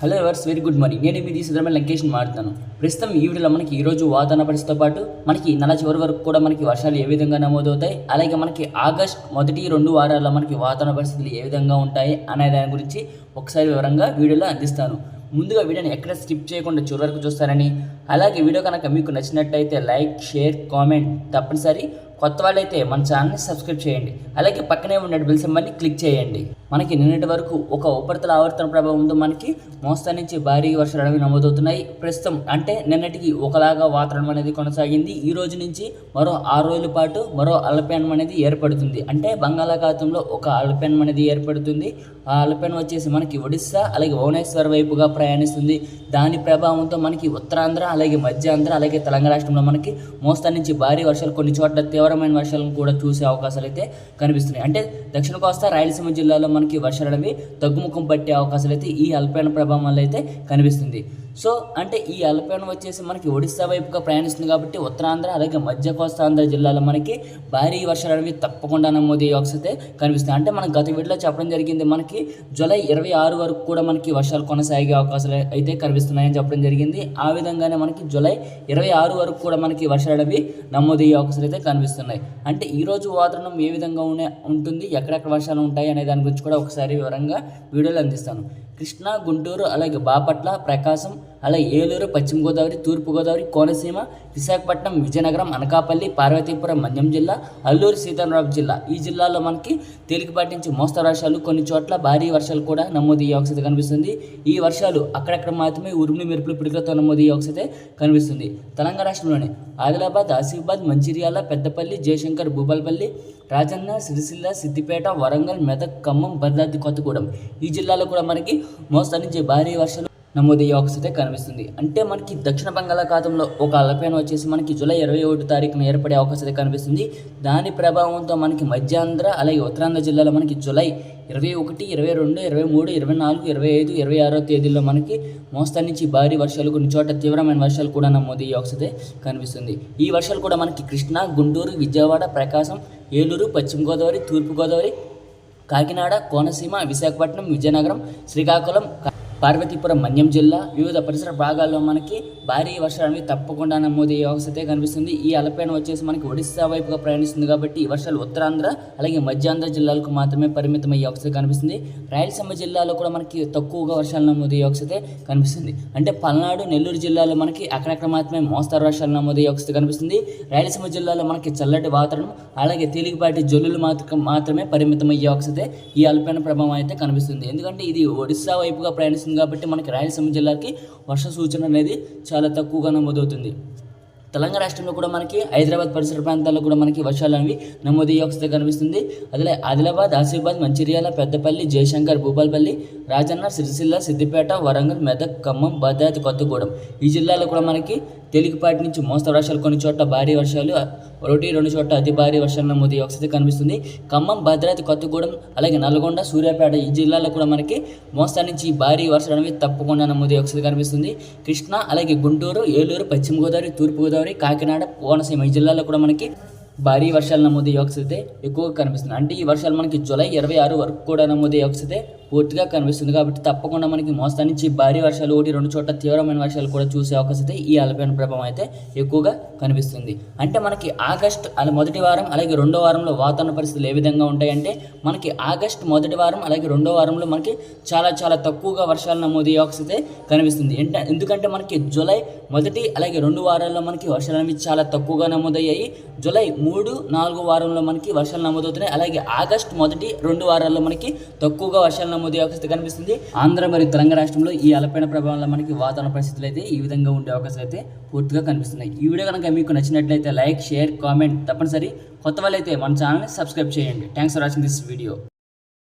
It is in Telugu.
హలో ఎవర్స్, వెరీ గుడ్ మార్నింగ్. నేను మీ సిద్ధరమైన లంకేష్ని మాట్లాడుతాను. ప్రస్తుతం ఈ వీడియోలో మనకి ఈరోజు వాతావరణ పరిస్థితితో పాటు మనకి నెల చివరి వరకు కూడా మనకి వర్షాలు ఏ విధంగా నమోదవుతాయి, అలాగే మనకి ఆగస్ట్ మొదటి 2 వారాల్లో మనకి వాతావరణ పరిస్థితులు ఏ విధంగా ఉంటాయి అనే దాని గురించి ఒకసారి వివరంగా వీడియోలో అందిస్తాను. ముందుగా వీడియోని ఎక్కడ స్కిప్ చేయకుండా చివరి వరకు చూస్తారని, అలాగే వీడియో కనుక మీకు నచ్చినట్టయితే లైక్, షేర్, కామెంట్ తప్పనిసరి. కొత్త వాళ్ళైతే మన ఛానల్ని సబ్స్క్రైబ్ చేయండి. అలాగే పక్కనే ఉన్న బెల్ సింబల్ని క్లిక్ చేయండి. మనకి నిన్నటి వరకు ఒక ఉపరితల ఆవర్తన ప్రభావంతో మనకి మోస్తరు నుంచి భారీ వర్షాలు అనేవి నమోదవుతున్నాయి. ప్రస్తుతం అంటే నిన్నటికి ఒకలాగా వాతావరణం అనేది కొనసాగింది. ఈ రోజు నుంచి మరో 6 రోజుల పాటు మరో అల్పపీడనం అనేది ఏర్పడుతుంది. అంటే బంగాళాఖాతంలో ఒక అల్పపీడనం అనేది ఏర్పడుతుంది. ఆ అల్పపీడనం వచ్చేసి మనకి ఒడిస్సా అలాగే భువనేశ్వర్ వైపుగా ప్రయాణిస్తుంది. దాని ప్రభావంతో మనకి ఉత్తరాంధ్ర అలాగే మధ్యాంధ్ర అలాగే తెలంగాణ రాష్ట్రంలో మనకి మోస్తరు నుంచి భారీ వర్షాలు, కొన్ని చోట్ల తీవ్రమైన వర్షాలను కూడా చూసే అవకాశాలు అయితే కనిపిస్తున్నాయి. అంటే దక్షిణ కోస్తా రాయలసీమ జిల్లాలో మనకి వర్షాలు అనేవి తగ్గుముఖం పట్టే అవకాశాలు అయితే ఈ అల్పపీడన ప్రభావం వల్ల అయితే కనిపిస్తుంది. సో అంటే ఈ అల్పపీడనం వచ్చేసి మనకి ఒడిస్సా వైపుగా ప్రయాణిస్తుంది కాబట్టి ఉత్తరాంధ్ర అలాగే మధ్య కోస్తాంధ్ర జిల్లాలో మనకి భారీ వర్షాలు అనేవి తప్పకుండా నమోదయ్యే అవకాశం అయితే కనిపిస్తుంది. అంటే మనం గత వీడియోలో చెప్పడం జరిగింది, మనకి జూలై 26 వరకు కూడా మనకి వర్షాలు కొనసాగే అవకాశాలు అయితే కనిపిస్తున్నాయని చెప్పడం జరిగింది. ఆ విధంగానే మనకి జూలై 26 వరకు కూడా మనకి వర్షాలు అనేవి నమోదయ్యే అవకాశాలు అయితే కనిపిస్తున్నాయి. అంటే ఈరోజు వాతావరణం ఏ విధంగా ఉంటుంది, ఎక్కడెక్కడ వర్షాలు ఉంటాయి అనే దాని గురించి కూడా ఒకసారి వివరంగా వీడియోలో అందిస్తాను. కృష్ణా, గుంటూరు అలాగే బాపట్ల, ప్రకాశం అలాగే ఏలూరు, పశ్చిమ గోదావరి, తూర్పుగోదావరి, కోనసీమ, విశాఖపట్నం, విజయనగరం, అనకాపల్లి, పార్వతీపురం, మన్యం జిల్లా, అల్లూరు సీతారామరాజు జిల్లా, ఈ జిల్లాల్లో మనకి తేలికపాటి నుంచి మోస్తరు వర్షాలు, కొన్ని చోట్ల భారీ వర్షాలు కూడా నమోదయ్యే అవకాశం కనిపిస్తుంది. ఈ వర్షాలు అక్కడక్కడ మాత్రమే ఉరుములు మెరుపులు పిడుగులతో నమోదయ్యే అవకాశం కనిపిస్తుంది. తెలంగాణ రాష్ట్రంలోని ఆదిలాబాద్, ఆసిఫాబాద్, మంచిర్యాల, పెద్దపల్లి, జయశంకర్, భూపాలపల్లి, రాజన్న, సిరిసిల్ల, సిద్దిపేట, వరంగల్, మెదక్, ఖమ్మం, భద్రాద్రి కొత్తగూడెం, ఈ జిల్లాలో కూడా మనకి మోస్తరు నుంచి భారీ వర్షాలు నమోదయ్యే అవకాశం కనిపిస్తుంది. అంటే మనకి దక్షిణ బంగాళాఖాతంలో ఒక అల్పపీడనం వచ్చేసి మనకి జూలై 21 తారీఖున ఏర్పడే అవకాశం కనిపిస్తుంది. దాని ప్రభావంతో మనకి మధ్యాంధ్ర అలాగే ఉత్తరాంధ్ర జిల్లాలో మనకి జూలై 21, 22, 23, 24, 25, 26 తేదీల్లో మనకి మోస్తరు నుంచి భారీ వర్షాలు, కొన్ని చోట్ల తీవ్రమైన వర్షాలు కూడా నమోదయ్యే అవకాశం కనిపిస్తుంది. ఈ వర్షాలు కూడా మనకి కృష్ణా, గుంటూరు, విజయవాడ, ప్రకాశం, ఏలూరు, పశ్చిమ గోదావరి, తూర్పుగోదావరి, కాకినాడ, కోనసీమ, విశాఖపట్నం, విజయనగరం, శ్రీకాకుళం, పార్వతీపురం, మన్యం జిల్లా, వివిధ పరిసర భాగాల్లో మనకి భారీ వర్షాలు తప్పకుండా నమోదయ్యే అవకాశం కనిపిస్తుంది. ఈ అల్పపీడనం వచ్చేసి మనకి ఒడిస్సా వైపుగా ప్రయాణిస్తుంది కాబట్టి ఈ వర్షాలు ఉత్తరాంధ్ర అలాగే మధ్యాంధ్ర జిల్లాలకు మాత్రమే పరిమితం అయ్యే అవకాశం కనిపిస్తుంది. రాయలసీమ జిల్లాలో కూడా మనకి తక్కువగా వర్షాలు నమోదయ్యే అవకాశం కనిపిస్తుంది. అంటే పల్నాడు, నెల్లూరు జిల్లాలో మనకి అక్కడక్కడ మాత్రమే మోస్తరు వర్షాలు నమోదయ్యే అవకాశం కనిపిస్తుంది. రాయలసీమ జిల్లాలో మనకి చల్లటి వాతావరణం అలాగే తేలికపాటి జల్లులు మాత్రమే పరిమితం అయ్యే అవకాశం ఈ అల్పపీడన ప్రభావం అయితే కనిపిస్తుంది. ఎందుకంటే ఇది ఒడిస్సా వైపుగా ప్రయాణిస్తుంది కాబట్టి మనకి రాయలసీమ జిల్లాకి వర్ష సూచన అనేది చాలా తక్కువగా నమోదవుతుంది. తెలంగాణ రాష్ట్రంలో కూడా మనకి హైదరాబాద్ పరిసర ప్రాంతాల్లో కూడా మనకి వర్షాలు అనేవి నమోదయ్యే అవకాశం కనిపిస్తుంది. అదే ఆదిలాబాద్, ఆసిఫాబాద్, మంచిర్యాల, పెద్దపల్లి, జయశంకర్, భూపాలపల్లి, రాజన్న, సిరిసిల్ల, సిద్దిపేట, వరంగల్, మెదక్, ఖమ్మం, భద్రాద్రి కొత్తగూడెం, ఈ జిల్లాలో కూడా మనకి తేలికపాటి నుంచి మోస్తరు వర్షాలు, కొన్ని చోట్ల భారీ వర్షాలు, 1-2 చోట్ల అతి భారీ వర్షాలు నమోదయ్యే అవకాశం కనిపిస్తుంది. ఖమ్మం, భద్రాద్రి కొత్తగూడెం అలాగే నల్గొండ, సూర్యాపేట, ఈ జిల్లాలో కూడా మనకి మోస్తరు నుంచి భారీ వర్షాలు అనేవి తప్పకుండా నమోదయ్యే అవకాశం కనిపిస్తుంది. కృష్ణా అలాగే గుంటూరు, ఏలూరు, పశ్చిమ గోదావరి, తూర్పుగోదావరి, కాకినాడ, కోనసీమ, ఈ జిల్లాలో కూడా మనకి భారీ వర్షాలు నమోదయ్యే అవకాశం ఎక్కువగా కనిపిస్తుంది. అంటే ఈ వర్షాలు మనకి జూలై 26 వరకు కూడా నమోదయ్యే అవకాశం పూర్తిగా కనిపిస్తుంది. కాబట్టి తప్పకుండా మనకి మోస్తరు నుంచి భారీ వర్షాలు, 1-2 చోట్ల తీవ్రమైన వర్షాలు కూడా చూసే అవకాశం ఈ అల్పపీడన ప్రభావం అయితే ఎక్కువగా కనిపిస్తుంది. అంటే మనకి ఆగస్ట్ మొదటి వారం అలాగే 2వ వారంలో వాతావరణ పరిస్థితులు ఏ విధంగా ఉంటాయంటే మనకి ఆగస్ట్ మొదటి వారం అలాగే 2వ వారంలో మనకి చాలా తక్కువగా వర్షాలు నమోదయ్యే అవకాశం కనిపిస్తుంది. ఎందుకంటే మనకి జూలై 1 అలాగే 2 వారాల్లో మనకి వర్షాలు అనేవి చాలా తక్కువగా నమోదయ్యాయి. జూలై 3, 4 వారంలో మనకి వర్షాలు నమోదవుతున్నాయి. అలాగే ఆగస్ట్ 1, 2 వారాల్లో మనకి తక్కువగా వర్షాలు నమోదయ్యే అవకాశం కనిపిస్తుంది. ఆంధ్ర మరియు తెలంగాణ రాష్ట్రంలో ఈ అల్పపీడన ప్రభావంలో మనకి వాతావరణ పరిస్థితులు అయితే ఈ విధంగా ఉండే అవకాశాలు అయితే పూర్తిగా కనిపిస్తున్నాయి. ఈ వీడియో కనుక మీకు నచ్చినట్లయితే లైక్, షేర్, కామెంట్ తప్పనిసరి. కొత్త వాళ్ళైతే మన ఛానల్ని సబ్స్క్రైబ్ చేయండి. Thanks for watching this video.